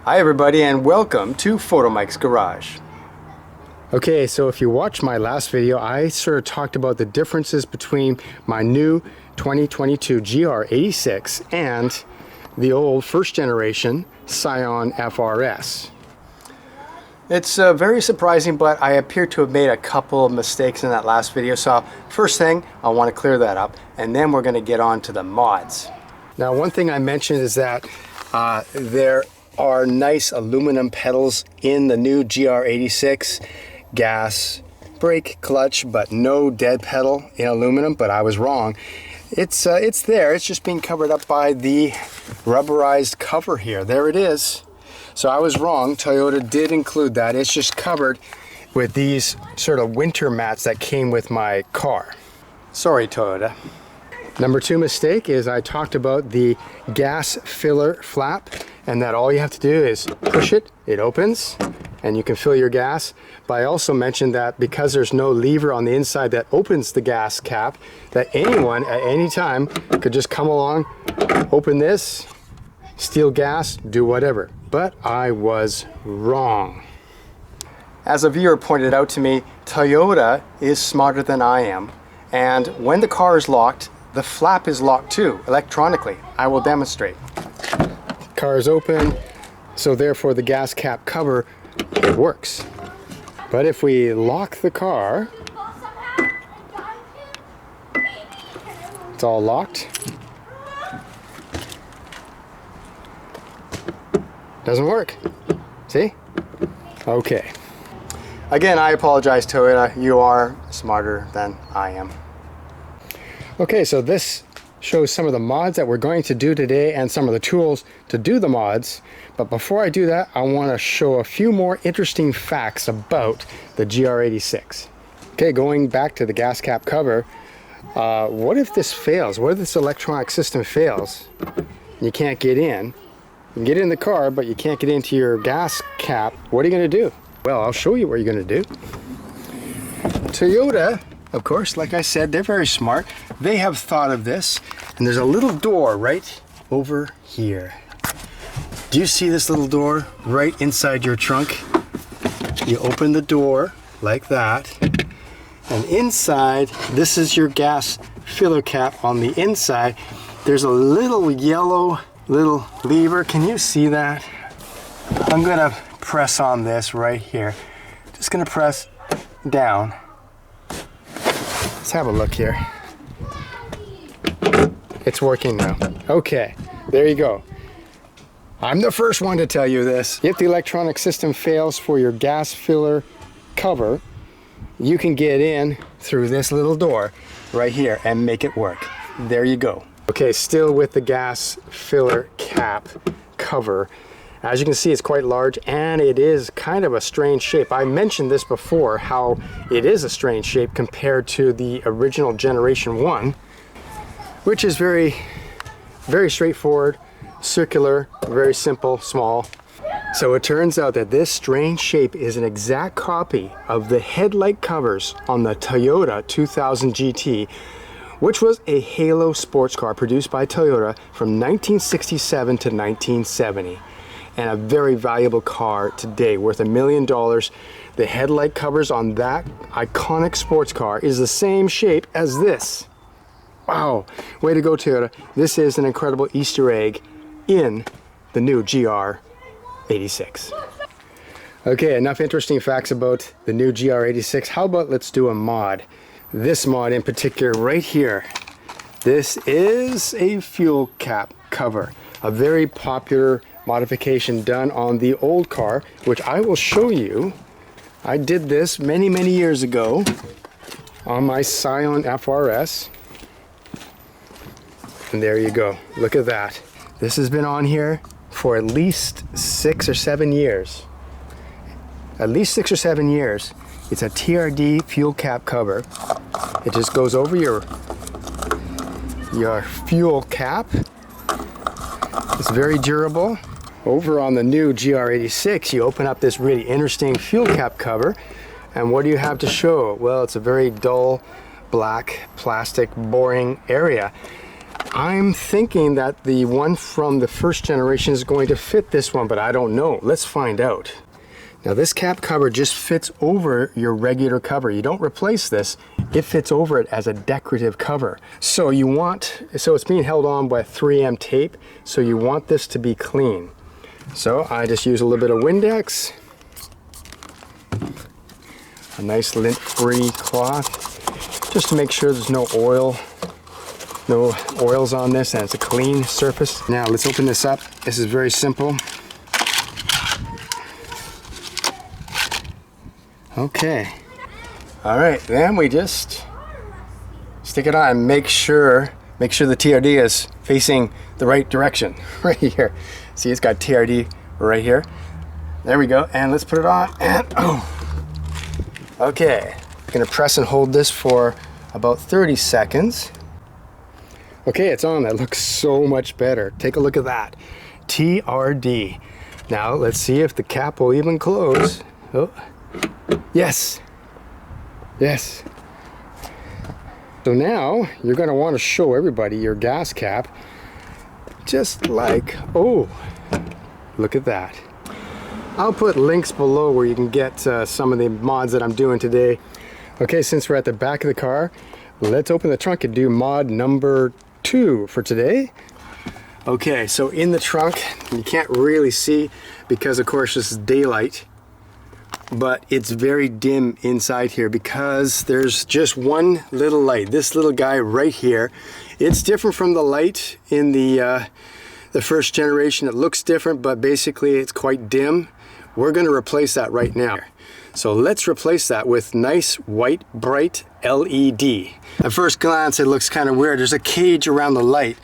Hi everybody and welcome to Photomikes Garage. Okay, so if you watched my last video, I sort of talked about the differences between my new 2022 GR86 and the old first generation Scion FRS. It's very surprising, but I appear to have made a couple of mistakes in that last video. So first thing, I want to clear that up, and then we're going to get on to the mods. Now, one thing I mentioned is that there are nice aluminum pedals in the new GR86, gas, brake, clutch, but no dead pedal in aluminum, but I was wrong. It's there, it's just being covered up by the rubberized cover here. There it is. So I was wrong, Toyota did include that. It's just covered with these sort of winter mats that came with my car. Sorry, Toyota. Number two mistake is I talked about the gas filler flap, and that all you have to do is push it, it opens, and you can fill your gas. But I also mentioned that because there's no lever on the inside that opens the gas cap, that anyone at any time could just come along, open this, steal gas, do whatever. But I was wrong. As a viewer pointed out to me, Toyota is smarter than I am. And when the car is locked, the flap is locked too, electronically. I will demonstrate. Car is open, so therefore the gas cap cover, it works. But if we lock the car, it's all locked. Doesn't work. See? Okay. Again, I apologize, Toyota. You are smarter than I am. Okay, so this shows some of the mods that we're going to do today and some of the tools to do the mods. But before I do that, I want to show a few more interesting facts about the GR86. Okay, going back to the gas cap cover, what if this fails? What if this electronic system fails? You can't get in. You can get in the car, but you can't get into your gas cap. What are you going to do? Well, I'll show you what you're going to do. Toyota, of course, like I said, they're very smart. They have thought of this, and there's a little door right over here. Do you see this little door right inside your trunk? You open the door like that, and inside, this is your gas filler cap on the inside. There's a little yellow little lever. Can you see that? I'm gonna press on this right here. Just gonna press down. Let's have a look here. It's working now. Okay, there you go. I'm the first one to tell you this. If the electronic system fails for your gas filler cover, you can get in through this little door right here and make it work. There you go. Okay, still with the gas filler cap cover. As you can see, it's quite large and it is kind of a strange shape. I mentioned this before, how it is a strange shape compared to the original Generation 1, which is very, very straightforward, circular, very simple, small. So it turns out that this strange shape is an exact copy of the headlight covers on the Toyota 2000 GT, which was a halo sports car produced by Toyota from 1967 to 1970. And a very valuable car today, worth $1 million. The headlight covers on that iconic sports car is the same shape as this. Wow, way to go, Toyota. This is an incredible Easter egg in the new GR86. Okay, enough interesting facts about the new GR86. How about let's do a mod? This mod in particular right here. This is a fuel cap cover, a very popular modification done on the old car, which I will show you. I did this many, many years ago on my Scion FRS. And there you go. Look at that. This has been on here for at least 6 or 7 years. At least 6 or 7 years. It's a Trd Fuel Cap cover. It just goes over your fuel cap. It's very durable. Over on the new GR86, you open up this really interesting fuel cap cover, and what do you have to show? Well, it's a very dull, black, plastic, boring area. I'm thinking that the one from the first generation is going to fit this one, but I don't know. Let's find out. Now this cap cover just fits over your regular cover. You don't replace this. It fits over it as a decorative cover. So it's being held on by 3M tape, so you want this to be clean. So I just use a little bit of Windex, a nice lint-free cloth, just to make sure there's no oils on this and it's a clean surface. Now let's open this up. This is very simple. Okay. All right, then we just stick it on and make sure the TRD is facing the right direction right here. See, it's got TRD right here. There we go, and let's put it on, and okay. I'm gonna press and hold this for about 30 seconds. Okay, it's on. That looks so much better. Take a look at that. TRD. Now let's see if the cap will even close. Oh. Yes. Yes. So now you're going to want to show everybody your gas cap, just like, oh, look at that. I'll put links below where you can get some of the mods that I'm doing today. Okay, since we're at the back of the car, let's open the trunk and do mod number 2 for today. Okay, so in the trunk, you can't really see because of course this is daylight, but it's very dim inside here because there's just one little light, this little guy right here. It's different from the light in the first generation. It looks different, but basically it's quite dim. We're going to replace that right now. So let's replace that with nice white bright LED. At first glance it looks kind of weird. There's a cage around the light,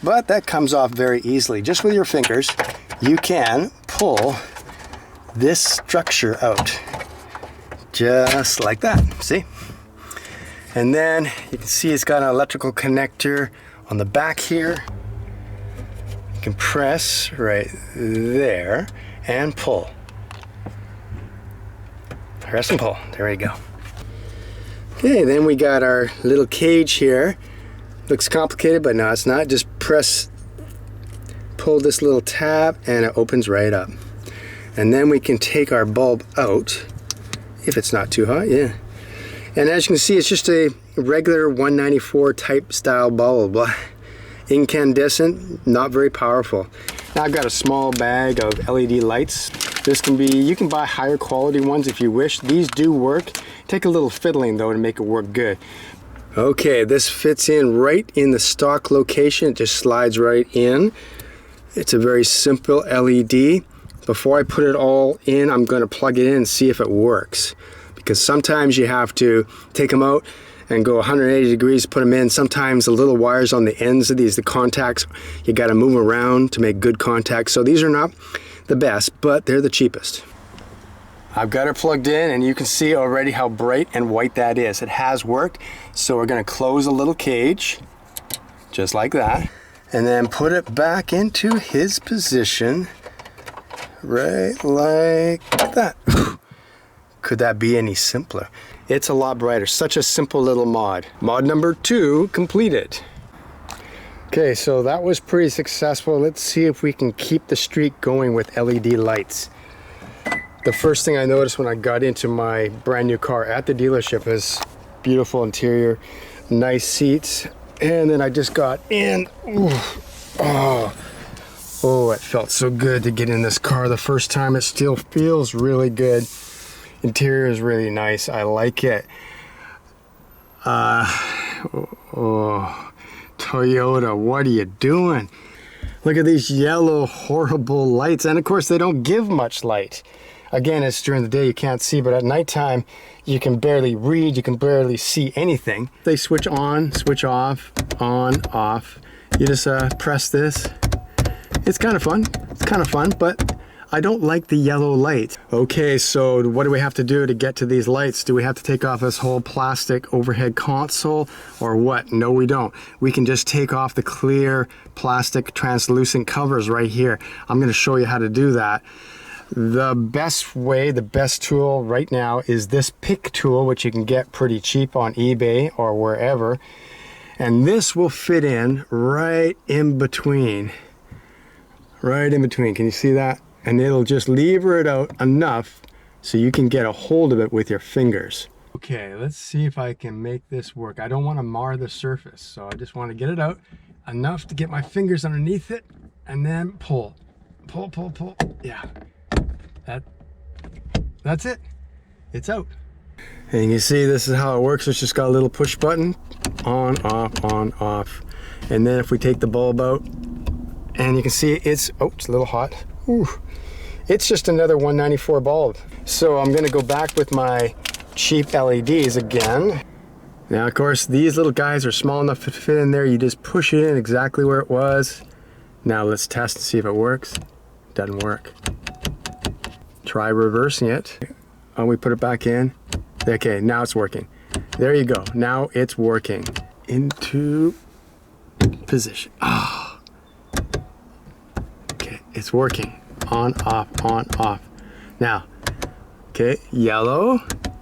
but that comes off very easily. Just with your fingers you can pull this structure out, just like that, see? And then you can see it's got an electrical connector on the back here. You can press right there and pull. Press and pull, there we go. Okay, then we got our little cage here. Looks complicated, but no, it's not. Just pull this little tab and it opens right up. And then we can take our bulb out, if it's not too hot, yeah. And as you can see, it's just a regular 194 type style bulb. Incandescent, not very powerful. Now I've got a small bag of LED lights. This can be, you can buy higher quality ones if you wish. These do work. Take a little fiddling though to make it work good. Okay, this fits in right in the stock location. It just slides right in. It's a very simple LED. Before I put it all in, I'm going to plug it in and see if it works. Because sometimes you have to take them out and go 180 degrees, put them in. Sometimes the little wires on the ends of these, the contacts, you got to move them around to make good contact. So these are not the best, but they're the cheapest. I've got it plugged in and you can see already how bright and white that is. It has worked. So we're going to close a little cage, just like that, and then put it back into his position. Right like that. Could that be any simpler? It's a lot brighter. Such a simple little mod. Mod number 2 completed. Okay, so that was pretty successful. Let's see if we can keep the streak going with LED lights. The first thing I noticed when I got into my brand new car at the dealership is beautiful interior, nice seats, and then I just got in. Ooh, oh, it felt so good to get in this car the first time. It still feels really good. Interior is really nice. I like it. Toyota, what are you doing? Look at these yellow, horrible lights. And of course, they don't give much light. Again, it's during the day you can't see, but at nighttime you can barely read, you can barely see anything. They switch on, switch off, on, off. You just press this. It's kind of fun. It's kind of fun, but I don't like the yellow light. Okay, so what do we have to do to get to these lights? Do we have to take off this whole plastic overhead console or what? No, we don't. We can just take off the clear plastic translucent covers right here. I'm going to show you how to do that. The best way, the best tool right now is this pick tool, which you can get pretty cheap on eBay or wherever. And this will fit in right in between. Right in between, can you see that? And it'll just lever it out enough so you can get a hold of it with your fingers. Okay, let's see if I can make this work. I don't want to mar the surface, so I just want to get it out enough to get my fingers underneath it and then pull. Pull, pull, pull. Yeah. That's it. It's out. And you can see this is how it works. It's just got a little push button. On, off, on, off. And then if we take the bulb out, and you can see it's a little hot. Ooh. It's just another 194 bulb. So I'm gonna go back with my cheap LEDs again. Now, of course, these little guys are small enough to fit in there. You just push it in exactly where it was. Now let's test and see if it works. Doesn't work. Try reversing it. Oh, we put it back in. Okay, now it's working. There you go. Now it's working. Into position. Oh. Okay, it's working. On, off, on, off. Now, okay, yellow.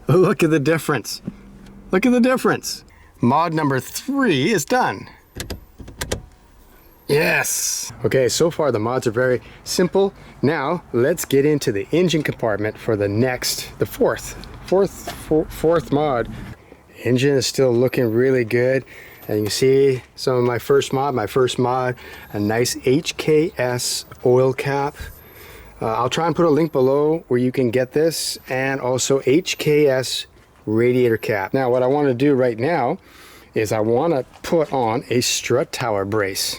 Look at the difference. Look at the difference. Mod number 3 is done. Yes. Okay, so far the mods are very simple. Now let's get into the engine compartment for the fourth mod. Engine is still looking really good. And you can see some of my first mod, a nice HKS oil cap. I'll try and put a link below where you can get this, and also HKS radiator cap. Now what I want to do right now is I want to put on a strut tower brace.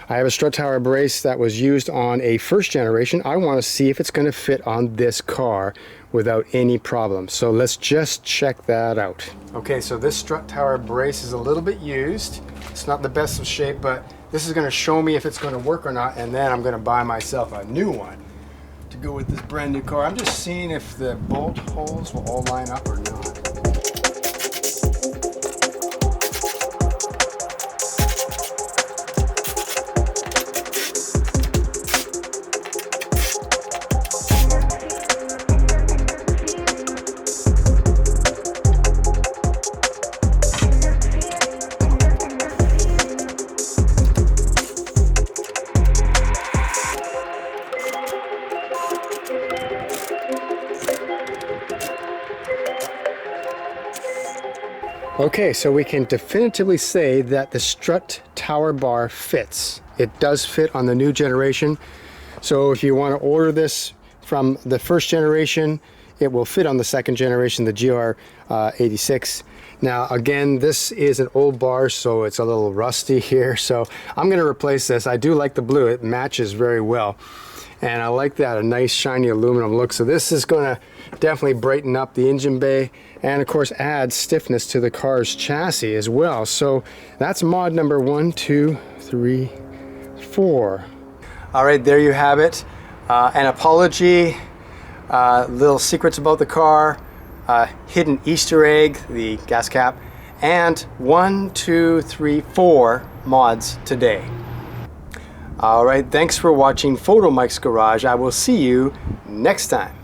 I have a strut tower brace that was used on a first generation. I want to see if it's going to fit on this car without any problem. So let's just check that out. Okay, so this strut tower brace is a little bit used. It's not the best of shape, but this is going to show me if it's going to work or not, and then I'm going to buy myself a new one to go with this brand new car. I'm just seeing if the bolt holes will all line up or not. Okay, so we can definitively say that the strut tower bar fits. It does fit on the new generation. So if you want to order this from the first generation, it will fit on the second generation, the GR86. Now again, this is an old bar, so it's a little rusty here. So I'm going to replace this. I do like the blue. It matches very well. And I like that, a nice shiny aluminum look. So this is going to definitely brighten up the engine bay and of course add stiffness to the car's chassis as well. So that's mod number 1, 2, 3, 4. All right, there you have it. An apology, little secrets about the car, hidden Easter egg, the gas cap, and 1, 2, 3, 4 mods today. All right, thanks for watching Photomikes Garage. I will see you next time.